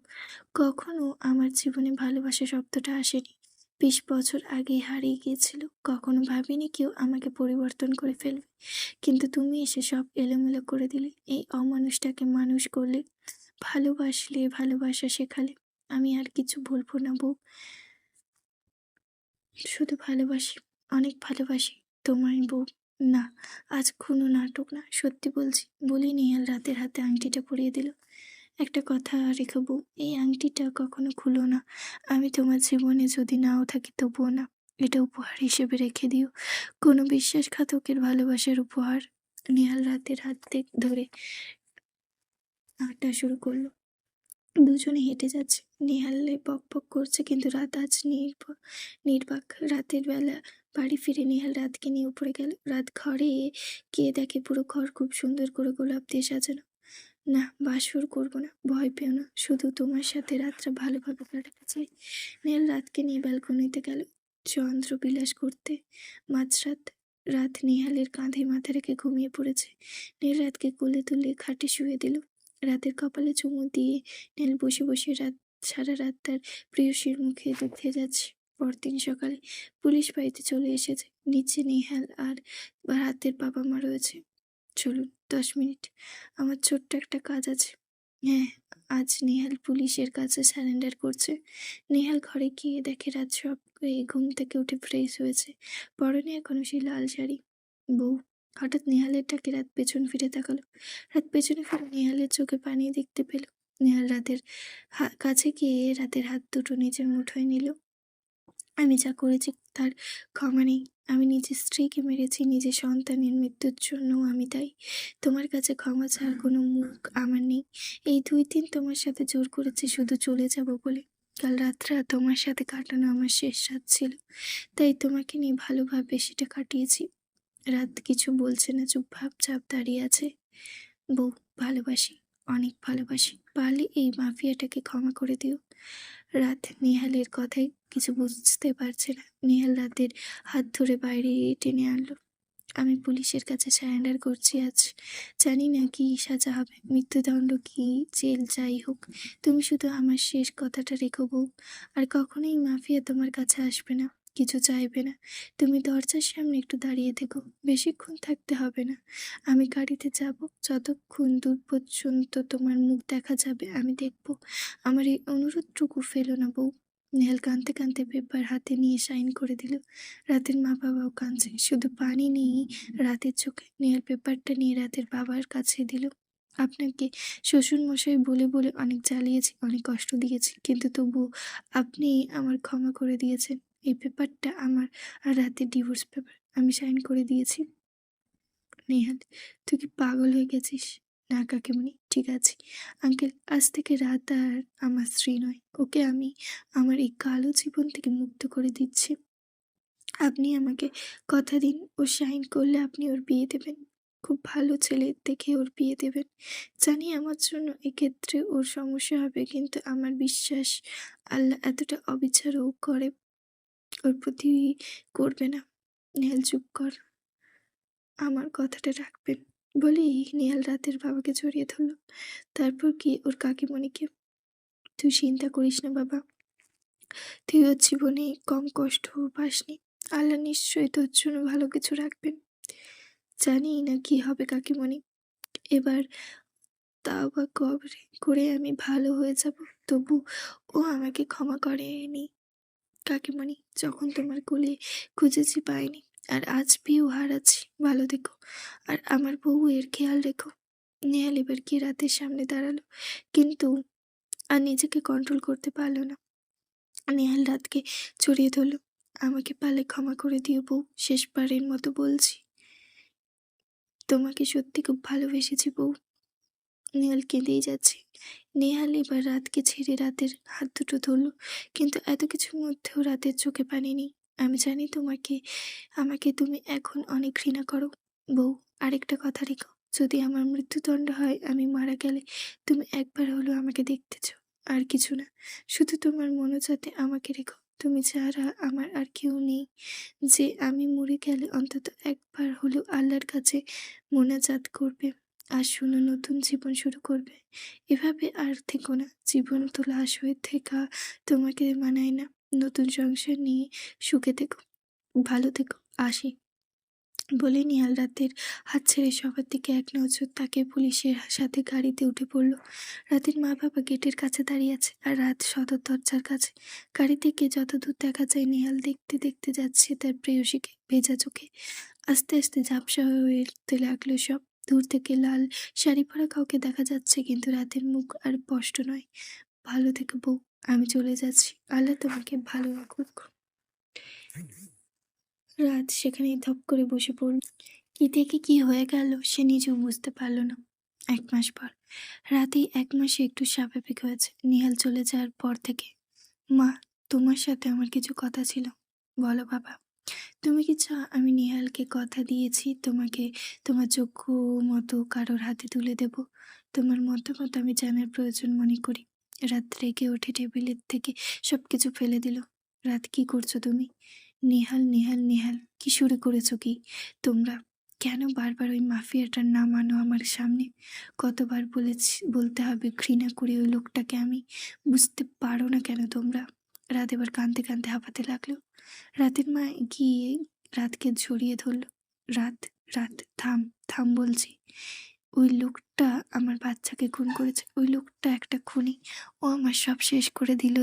কখনো আমার জীবনে ভালোবাসা শব্দটা আসেনি। 20 বছর আগে হারিয়ে গিয়েছিল। কখনো ভাবিনি কেউ আমাকে পরিবর্তন করে ফেলবে, কিন্তু তুমি এসে সব এলোমেলো করে দিলে। এই অমানুষটাকে মানুষ করলে, ভালোবাসলে, ভালোবাসা শেখালে। আমি আর কিছু বলবো না বউ, শুধু ভালোবাসি, অনেক ভালোবাসি তোমায় বউ। না, আজ কোনো নাটক না, সত্যি বলছি। বলি নিহাল রাতের হাতে আংটিটা পরিয়ে দিল। একটা কথা রেখো বউ, এই আংটিটা কখনো খুলো না। আমি তোমার জীবনে যদি নাও থাকি তবুও না। এটা উপহার হিসেবে রেখে দিও, কোনো বিশ্বাসঘাতকের ভালোবাসার উপহার। নিহাল রাতের হাত ধরে হাঁটা শুরু করলো। দুজনে হেঁটে যাচ্ছে। নেহালে বকবক করছে কিন্তু রাত আজ নির্বাক। রাতের বেলা বাড়ি ফিরে নেহাল রাতকে নিয়ে উপরে গেল। রাত ঘরে গিয়ে দেখে পুরো ঘর খুব সুন্দর করে গোলাপ দিয়ে সাজানো। না, বাসর করবো না, ভয় পেও না, শুধু তোমার সাথে রাতটা ভালোভাবে কাটাতে চাই। নেহাল রাতকে নিয়ে ব্যালকনিতে গেল চন্দ্র বিলাস করতে। মাঝরাত। রাত নেহালের কাঁধে মাথা রেখে ঘুমিয়ে পড়েছে। নেহাল রাতকে কোলে তুলে খাটে শুয়ে দিল। রাতের কপালে চুমু দিয়ে নেহাল বসে বসে সারা রাত তার প্রেয়সীর মুখে দেখে যাচ্ছে। পরদিন সকালে পুলিশ বাড়িতে চলে এসেছে। নিচে নেহাল আর রাতের বাবা মা রয়েছে। চলুন 10 মিনিট, আমার ছোট্ট একটা কাজ আছে। হ্যাঁ, আজ নেহাল পুলিশের কাছে সারেন্ডার করছে। নেহাল ঘরে গিয়ে দেখে রাত সব ঘুম থেকে উঠে ফ্রেশ হয়েছে। পরনে এখনো সেই লাল শাড়ি। বউ, হঠাৎ নেহালের ডাকে রাত পেছন ফিরে তাকালো। রাত পেছনে ফিরে নেহালের চোখে পানি দেখতে পেল। নেহাল রাতের কাছে গিয়ে রাতের হাত দুটো নিজের মুঠোয় নিল। আমি যা করেছি তার ক্ষমা নেই। আমি নিজের স্ত্রীকে মেরেছি, নিজের সন্তানের মৃত্যুর জন্যও আমি দায়ী। তোমার কাছে ক্ষমা চাওয়ার কোনো মুখ আমার নেই। এই 2 দিন তোমার সাথে জোর করেছি শুধু চলে যাব বলে। কাল রাতটা তোমার সাথে কাটানো আমার শেষ রাত ছিল, তাই তোমাকে নিয়ে ভালোভাবে সেটা কাটিয়েছি। রাত কিছু বলছে না, চুপচাপ দাঁড়িয়ে আছে। বউ, ভালোবাসি, অনেক ভালোবাসি। পারলে এই মাফিয়াটাকে ক্ষমা করে দিও। রাত নেহালের কথায় কিছু বুঝতে পারছে না। নেহাল রাতের হাত ধরে বাইরে টেনে আনলো। আমি পুলিশের কাছে সারেন্ডার করছি আজ। জানি না কি সাজা হবে, মৃত্যুদণ্ড কি জেল, যাই হোক। তুমি শুধু আমার শেষ কথাটা রেখো বউ। আর কখনোই মাফিয়া তোমার কাছে আসবে না, কিছু চাইবে না। তুমি দরজার সামনে একটু দাঁড়িয়ে থেকো, বেশিক্ষণ থাকতে হবে না। আমি গাড়িতে যাব, যতক্ষণ দূর পর্যন্ত তোমার মুখ দেখা যাবে আমি দেখব। আমার এই অনুরোধটুকু ফেলো না বউ। নেহাল কাঁদতে কাঁদতে পেপার হাতে নিয়ে সাইন করে দিল। রাতের মা বাবাও কাঁদছে, শুধু পানি নেই রাতের চোখে। নেহাল পেপারটা নিয়ে রাতের বাবার কাছে দিল। আপনাকে শ্বশুর মশাই বলে বলে অনেক জ্বালিয়েছি, অনেক কষ্ট দিয়েছি, কিন্তু তবুও আপনি আমার ক্ষমা করে দিয়েছেন। এই পেপারটা আমার আর রাতের ডিভোর্স পেপার, আমি সাইন করে দিয়েছি। নেহাল, তুই কি পাগল হয়ে গেছিস? না কাকিমণি, ঠিক আছে। আঙ্কেল, আজ থেকে রাত আর আমার স্ত্রী নয়, ওকে আমি আমার এই কালো জীবন থেকে মুক্ত করে দিচ্ছি। আপনি আমাকে কথা দিন, ও সাইন করলে আপনি ওর বিয়ে দেবেন। খুব ভালো ছেলে দেখে ওর বিয়ে দেবেন। জানি আমার জন্য এক্ষেত্রে ওর সমস্যা হবে, কিন্তু আমার বিশ্বাস আল্লাহ এতটা অবিচারও করে ওর প্রতি করবে না। নেহাল, চুপ কর, আমার কথাটা রাখবেন বলেই নেহাল রাতের বাবাকে জড়িয়ে ধরল। তারপর কি ওর কাকিমণিকে, তুই চিন্তা করিস না বাবা, তুই ওর জীবনে কম কষ্ট পাসনি। আল্লাহ নিশ্চয়ই তোর জন্য ভালো কিছু রাখবেন। জানি না কি হবে কাকিমণি, এবার তাওবা করে আমি ভালো হয়ে যাব, তবু ও আমাকে ক্ষমা করেনি। কাকিমণি, যখন তোমার কোলে খুঁজেছি পাইনি, আর আজ পেয়েও হারাচ্ছি। ভালো থেকো, আর আমার বউয়ের খেয়াল রেখো। নেহাল এবার কি রাতের সামনে দাঁড়ালো, কিন্তু আর নিজেকে কন্ট্রোল করতে পারলো না। নেহাল রাতকে জড়িয়ে ধরল। আমাকে পারলে ক্ষমা করে দিও বউ, শেষবারের মতো বলছি, তোমাকে সত্যি খুব ভালোবেসেছি বউ। নেহাল কেঁদেই যাচ্ছে। নেহাল এবার রাতকে ছেড়ে রাতের হাত দুটো ধরল, কিন্তু এত কিছুর মধ্যেও রাতের চোখে পানি নেই। আমি জানি আমাকে তুমি এখন অনেক ঘৃণা করো বউ, আরেকটা কথা রেখো, যদি আমার মৃত্যুদণ্ড হয়, আমি মারা গেলে তুমি একবার হলেও আমাকে দেখতে চাও, আর কিছু না। শুধু তোমার মনোজাতে আমাকে রেখো, তুমি ছাড়া আমার আর কেউ নেই। যে আমি মরে গেলে অন্তত একবার হলেও আল্লাহর কাছে মোনাজাত করবে, আর শুনো, নতুন জীবন শুরু করবে। এভাবে আর থেকো না, জীবন তো লাশ হয়ে থেকা তোমাকে মানায় না। নতুন সংসার নিয়ে সুখে থেকো, ভালো থেকো, আসি। বলে নিহাল রাতের হাত ছেড়ে সবার দিকে এক নজর তাকে পুলিশের সাথে গাড়িতে উঠে পড়ল। রাতের মা বাবা গেটের কাছে দাঁড়িয়ে আছে, আর রাত সদর দরজার কাছে। গাড়ি থেকে যতদূর দেখা যায় নিহাল দেখতে দেখতে যাচ্ছে তার প্রেয়সীকে ভেজা চোখে। আস্তে আস্তে ঝাপসা হয়ে উঠতে লাগলো সব। দূর থেকে লাল শাড়ি পরা কাউকে দেখা যাচ্ছে, কিন্তু রাতের মুখ আর স্পষ্ট নয়। ভালো থেকো বউ, আমি চলে যাচ্ছি, আল্লাহ তোমাকে ভালো রাখুক। রাত সেখানেই ধপ করে বসে পড়ল। কি থেকে কি হয়ে গেল সে নিজেও বুঝতে পারল না। 1 মাস পর রাতেই 1 মাসে একটু স্বাভাবিক হয়েছে নিহাল চলে যাওয়ার পর থেকে। মা, তোমার সাথে আমার কিছু কথা ছিল। বলো বাবা। তুমি কি চাও আমি নিহালকে কথা দিয়েছি তোমাকে তোমার যোগ্য মতো কারোর হাতে তুলে দেব? তোমার মতামত আমি জানার প্রয়োজন মনে করি। রাত রেগে উঠে টেবিলের থেকে সবকিছু ফেলে দিল। রাত, কি করছো তুমি? নেহাল, নেহাল, নেহাল, কি শুরু করেছো কি তোমরা? কেন বারবার ওই মাফিয়াটার নাম আনো আমার সামনে? কতবার বলতে হবে ঘৃণা করি ওই লোকটাকে আমি? বুঝতে পারো না কেন তোমরা? রাত এবার কাঁদতে কাঁদতে হাঁপাতে লাগলো। রাতের মা গিয়ে রাতকে জড়িয়ে ধরল। রাত, রাত, থাম, থাম বলছি। ওই লোকটা আমার বাচ্চাকে খুন করেছে, ওই লোকটা একটা খুনি। ও আমার সব শেষ করে দিল।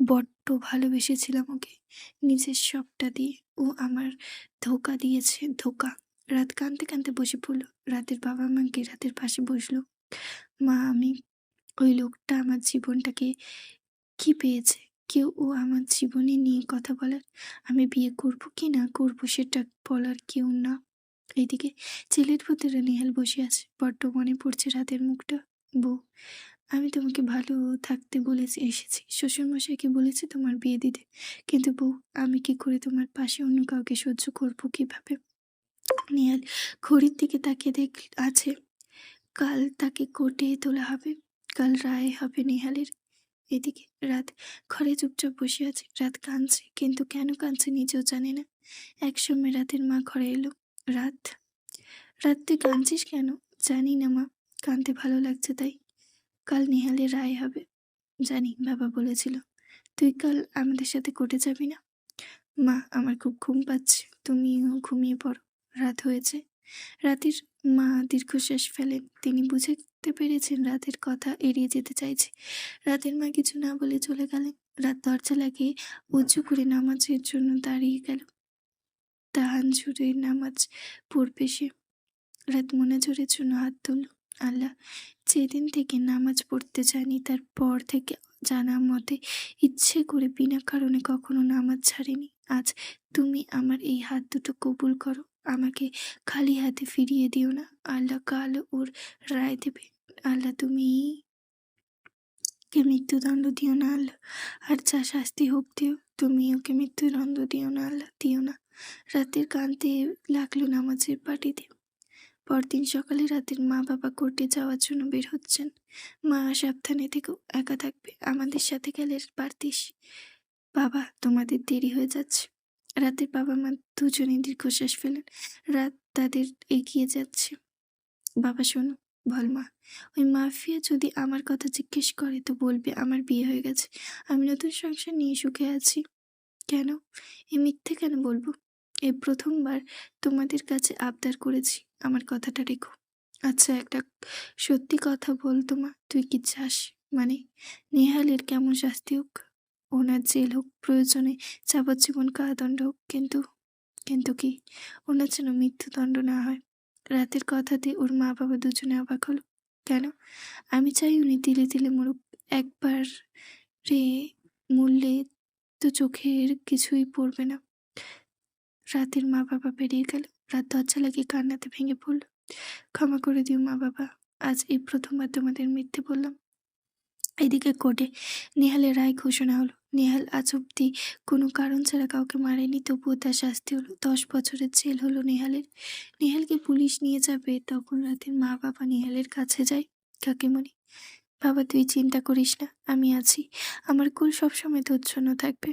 বড্ড ভালোবেসেছিলাম ওকে, নিজের সবটা দিয়ে। ও আমার ধোকা দিয়েছে, ধোকা। রাত কাঁদতে কাঁদতে বসে পড়ল। রাতের বাবা মাকে রাতের পাশে বসলো। মা, আমি ওই লোকটা আমার জীবনটাকে কি পেয়েছে? কেউ ও আমার জীবনে নিয়ে কথা বলার, আমি বিয়ে করব কি না করব সেটা বলার কেউ না। এইদিকে ছেলের ভেতরে নেহাল বসে আছে। বড্ড মনে পড়ছে রাতের মুখটা। বউ, আমি তোমাকে ভালো থাকতে বলেছি এসেছি। শ্বশুরমশাইকে বলেছি তোমার বিয়ে দিতে। কিন্তু বউ, আমি কি করে তোমার পাশে অন্য কাউকে সহ্য করব কিভাবে? নেহাল ঘড়ির দিকে তাকিয়ে আছে। কাল তাকে কোর্টে তোলা হবে। কাল রায় হবে নেহালের। এদিকে রাত ঘরে চুপচাপ বসে আছে। রাত কাঁদছে, কিন্তু কেন কাঁদছে নিজেও জানে না। একসময় রাতের মা ঘরে এলো। রাত, রাত তুই কাঁদছিস কেন? জানি না মা, কাঁদতে ভালো লাগছে তাই। কাল নেহালের রায় হবে। জানি, বাবা বলেছিল। তুই কাল আমাদের সাথে কোর্টে যাবি না? মা, আমার খুব ঘুম পাচ্ছে, তুমিও ঘুমিয়ে পড়ো, রাত হয়েছে। রাতের মা দীর্ঘশ্বাস ফেলেন। তিনি বুঝতে পেরেছেন রাতের কথা এড়িয়ে যেতে চাইছে। রাতের মা কিছু না বলে চলে গেলেন। রাত দরজা লাগিয়ে উঁচু করে নামাজের জন্য দাঁড়িয়ে গেল। তাহাজ্জুদের নামাজ পড়বে সে। রাত মোনাজাতের জন্য হাত তুলল। আল্লাহ, যেদিন থেকে নামাজ পড়তে জানি তারপর থেকে জানা মতে ইচ্ছে করে বিনা কারণে কখনো নামাজ ছাড়িনি। আজ তুমি আমার এই হাত দুটো কবুল করো। আমাকে খালি হাতে ফিরিয়ে দিও না। আল্লাহ কাল ওর রায় দেবে। আল্লাহ, তুমি ওকে মৃত্যুদণ্ড দিও না আল্লাহ, আর যা শাস্তি হোক দিও, তুমি ওকে মৃত্যুদণ্ড দিও না আল্লাহ, দিও না। রাতের কাঁদতে লাগলো নামাজের পাটিতে। পরদিন সকালে রাতের মা বাবা কোর্টে যাওয়ার জন্য বের হচ্ছেন। মা, সাবধানে থেকো, একা থাকবে, আমাদের সাথে গেলে পারতিস। বাবা, তোমাদের দেরি হয়ে যাচ্ছে। রাতের বাবা মা দুজনেই দীর্ঘশ্বাস ফেলেন। রাত তাদের এগিয়ে যাচ্ছে। বাবা শোনো, বল মা, ওই মাফিয়া যদি আমার কথা জিজ্ঞেস করে তো বলবে আমার বিয়ে হয়ে গেছে, আমি নতুন সংসার নিয়ে সুখে আছি। কেন? এ মিথ্যে কেন বলবো? এই প্রথমবার তোমাদের কাছে আবদার করেছি, আমার কথাটা রেখো। আচ্ছা, একটা সত্যি কথা বল তোমা, তুই কি চাস? মানে নেহালের কেমন শাস্তি হোক? ওনার জেল হোক, প্রয়োজনে যাবজ্জীবন কারাদণ্ড হোক, কিন্তু কিন্তু কি? ওনার যেন মৃত্যুদণ্ড না হয়। রাতের কথাতে ওর মা বাবা দুজনে অবাক হলো। কেন? আমি চাই উনি তিলে তিলে মরুক। একবার রে মরলে তো চোখের কিছুই পড়বে না। রাতের মা বাবা বেরিয়ে গেল। রাত দরজা লাগিয়ে কান্নাতে ভেঙে পড়ল। ক্ষমা করে দিও মা বাবা, আজ এই প্রথমবার তোমাদের মিথ্যে বললাম। এদিকে কোর্টে নেহালের রায় ঘোষণা হলো। নেহাল আজ অব্দি কোনো কারণ ছাড়া কাউকে মারেনি, তবুও তার শাস্তি হলো 10 বছরের জেল হলো নেহালের। নেহালকে পুলিশ নিয়ে যাবে, তখন রাতের মা বাবা নেহালের কাছে যায়। কাকিমণি, বাবা তুই চিন্তা করিস না, আমি আছি, আমার কুল সবসময় তোর জন্য থাকবে।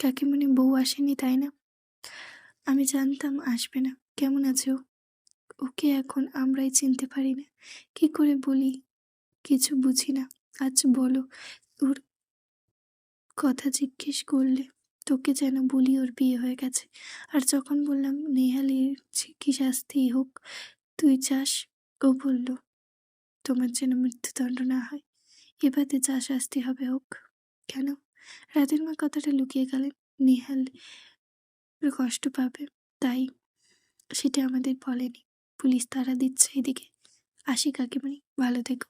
কাকিমণি, বউ আসেনি তাই না? আমি জানতাম আসবে না। কেমন আছে ও? ওকে এখন আমরাই চিনতে পারি না, কি করে বলি, কিছু বুঝি না। আজ বলো, ওর কথা জিজ্ঞেস করলে তোকে যেন বলি ওর বিয়ে হয়ে গেছে। আর যখন বললাম নেহালের কি শাস্তি হোক তুই চাস, ও বলল তোমার যেন মৃত্যুদণ্ড না হয়, এবারে যা শাস্তি হবে হোক। কেন? রাতের মা কথাটা লুকিয়ে গেলেন। নেহাল কষ্ট পাবে তাই, সেটা আমাদের বলেনি। পুলিশ তাড়া দিচ্ছে এদিকে। আসি কাকিমণি, ভালো থেকো।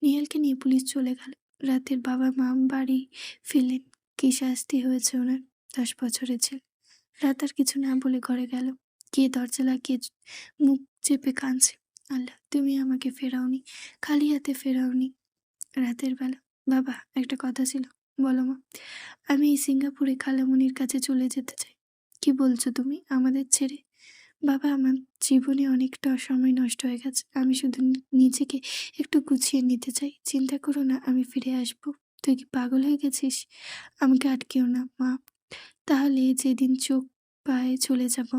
নেহালকে নিয়ে পুলিশ চলে গেল। রাতের বাবা মা বাড়ি ফিরলেন। কি শাস্তি হয়েছে ওনার? 10 বছরের ছেলে। রাত আর কিছু না বলে ঘরে গেল। গিয়ে দরজা লাগিয়ে মুখ চেপে কাঁদছে। আল্লাহ, তুমি আমাকে ফেরাওনি, খালি হাতে ফেরাওনি। রাতের বেলা, বাবা একটা কথা ছিল। বলো মা। আমি এই সিঙ্গাপুরে খালামণির কাছে চলে যেতে চাই। কি বলছো তুমি, আমাদের ছেড়ে? বাবা, আমার জীবনে অনেকটা সময় নষ্ট হয়ে গেছে, আমি শুধু নিজেকে একটু গুছিয়ে নিতে চাই। চিন্তা করো না, আমি ফিরে আসবো। তুই কি পাগল হয়ে গেছিস? আমাকে আটকেও না মা, তাহলে যেদিন চোখ পায়ে চলে যাব।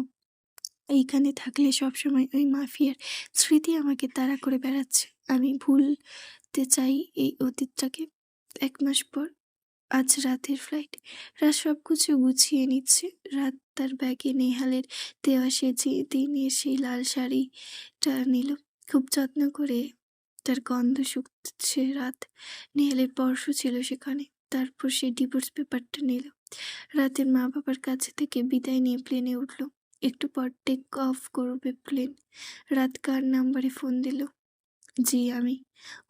এইখানে থাকলে সবসময় ওই মাফিয়ার স্মৃতি আমাকে তাড়া করে বেড়াচ্ছে। আমি ভুলতে চাই এই অতীতটাকে। 1 মাস পর আজ রাতের ফ্লাইট। রাত সবকিছু গুছিয়ে নিচ্ছে। রাত তার ব্যাগে নেহালের দেওয়া সে দিনের সেই লাল শাড়িটা নিল। খুব যত্ন করে তার গন্ধ শুকছে। রাত নেহালের পরশ ছিল সেখানে। তারপর সে ডিভোর্স পেপারটা নিল। রাতের মা বাবার কাছে থেকে বিদায় নিয়ে প্লেনে উঠল। একটু পর টেক অফ করবে প্লেন। রাত কার নাম্বারে ফোন দিল? জি আমি।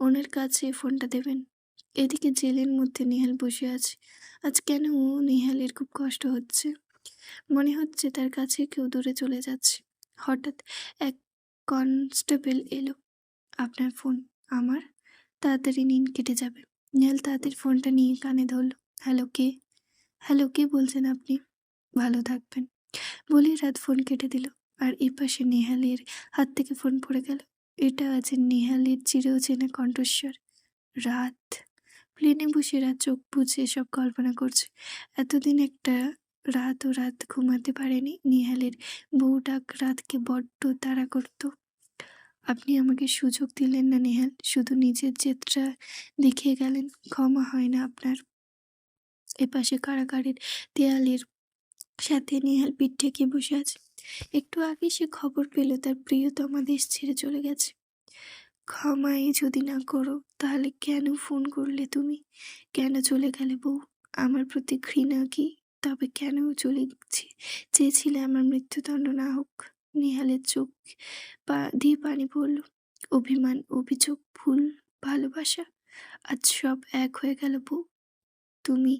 ওনার কাছে ফোনটা দেবেন। এদিকে জেলের মধ্যে নেহাল বসে আছে। আজ কেন নেহালের খুব কষ্ট হচ্ছে। মনে হচ্ছে তার কাছে কেউ দূরে চলে যাচ্ছে। হঠাৎ এক কনস্টেবল এলো। আপনার ফোন। আমার? তাড়াতাড়ি নিন, কেটে যাবে। নেহাল তাড়াতাড়ি ফোনটা নিয়ে কানে ধরল। হ্যালো কে? হ্যালো কে বলছেন আপনি? ভালো থাকবেন বলেই রাত ফোন কেটে দিল। আর এপাশে নেহালের হাত থেকে ফোন পড়ে গেল। এটা আছে নেহালের চিরচেনা কণ্ঠস্বর। রাত। প্লেনে বসে রাত চোখ বুজে সব কল্পনা করছে। এতদিন একটা রাত ঘুমাতে পারেনি। নেহালের বউ ডাক রাতকে বড্ড তাড়া করত। আপনি আমাকে সুযোগ দিলেন না নেহাল, শুধু নিজের জেদটা দেখিয়ে গেলেন। ক্ষমা হয় না আপনার। এপাশে কারাগারের দেয়ালের সাথে নেহাল পিঠ ঠেকিয়ে বসে আছে। একটু আগে সে খবর পেল তার প্রিয়তমা দেশ ছেড়ে চলে গেছে। ক্ষমাই যদি না করো তাহলে কেন ফোন করলে তুমি? কেন চলে গেলে বউ? আমার প্রতি ঘৃণা কি? তবে কেন চেয়েছিলে আমার মৃত্যুদণ্ড না হোক? নেহালের চোখ দিয়ে পানি পড়ল। অভিমান, অভিযোগ, ভুল, ভালোবাসা, আজ সব এক হয়ে গেল বউ। তুমি,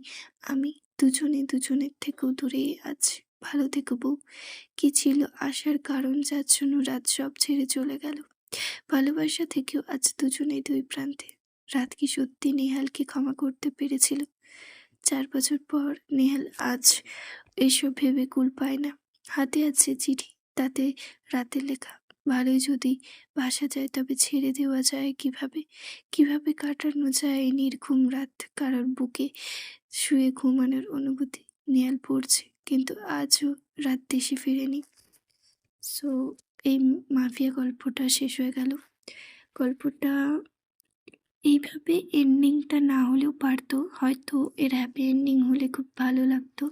আমি দুজনের থেকেও দূরে আছি। ভালো থেকো বউ। কি ছিল আসার কারণ যার জন্য রাত সব ছেড়ে চলে গেল? ভালোবাসা থেকেও আজ দুজনেই দুই প্রান্তে। রাত কি সত্যি নেহালকে ক্ষমা করতে পেরেছিল? 4 বছর পর নেহাল আজ এসব ভেবে কুল পায় না। হাতে আছে চিঠি, তাতে রাতে লেখা। ভালোই যদি বাসা যায় তবে ছেড়ে দেওয়া যায় কিভাবে? কিভাবে কাটানো যায় এই নির্ঘুম রাত? কারোর বুকে শুয়ে ঘুমানোর অনুভূতি। নেহাল পড়ছে, কিন্তু আজও রাত দেশে ফিরেনি। সো এই মাফিয়া গল্পটা শেষ হয়ে গেল। গল্পটা এইভাবে এন্ডিংটা না হলেও পারতো, হয়তো এর হ্যাপি এন্ডিং হলে খুব ভালো লাগতো।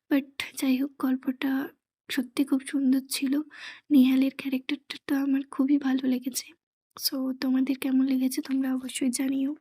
বাট যাই হোক, গল্পটা সত্যি খুব সুন্দর ছিল। নেহালের ক্যারেক্টারটা তো আমার খুবই ভালো লেগেছে। সো তোমাদের কেমন লেগেছে তোমরা অবশ্যই জানিও।